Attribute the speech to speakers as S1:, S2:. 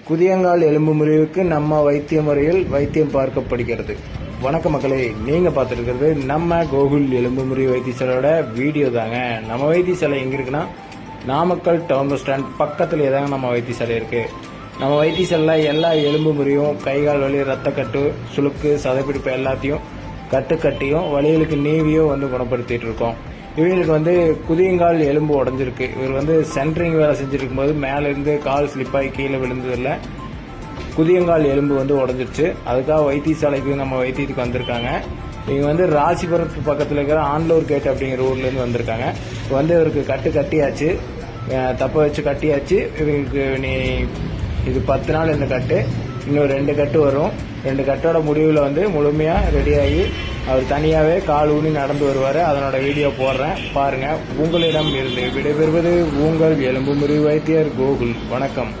S1: குதியங்கால் எலும்பு முறிவுக்கு நம்ம வைத்திய முறையில் வைத்தியம் பார்க்கப்படுகிறது. வணக்க மக்களே, நீங்க பார்த்துருக்கிறது நம்ம கோகுல் எலும்பு முறிவு வைத்தியசாலையோட வீடியோ தாங்க. நம்ம வைத்தியசாலை எங்க இருக்குன்னா நாமக்கல் டவுன் பஸ் ஸ்டாண்ட் பக்கத்துலேயே தாங்க நம்ம வைத்தியசாலை இருக்கு. நம்ம வைத்தியசாலையில் எல்லா எலும்பு முறிவும், கைகால் வலி, ரத்தக்கட்டு, சுளுக்கு, சதைப்பிடிப்பு எல்லாத்தையும் கட்டியும் வலிகளுக்கு நீவியோ குணப்படுத்திட்டு இருக்கோம். இவங்களுக்கு குதியங்கால் எலும்பு உடஞ்சிருக்கு. இவர் சென்ட்ரிங் வேலை செஞ்சிருக்கும் போது மேல இருந்து கால் ஸ்லிப்பாகி கீழே விழுந்ததில்ல குதியங்கால் எலும்பு உடஞ்சிருச்சு. அதுக்காக வைத்தியசாலைக்கு நம்ம வைத்தியத்துக்கு வந்திருக்காங்க. இவங்க ராசிபுரத்து பக்கத்தில் இருக்கிற ஆண்டலூர் கேட் அப்படிங்கிற ஊர்ல இருந்து வந்திருக்காங்க. இவருக்கு கட்டியாச்சு, தப்ப வச்சு கட்டியாச்சு. இவங்களுக்கு இது 10 நாள் இந்த கட்டு, இன்னும் 2 கட்டு வரும். 2 கட்டோட முடிவில் முழுமையா ரெடியாகி அவர் தனியாவே கால் ஊனி நடந்து வருவாரு. அதனோட வீடியோ போடுறேன், பாருங்க. உங்களிடம் இருந்து விடைபெறுவது உங்கள் எலும்பு முறிவு வைத்தியர் கோகுல். வணக்கம்.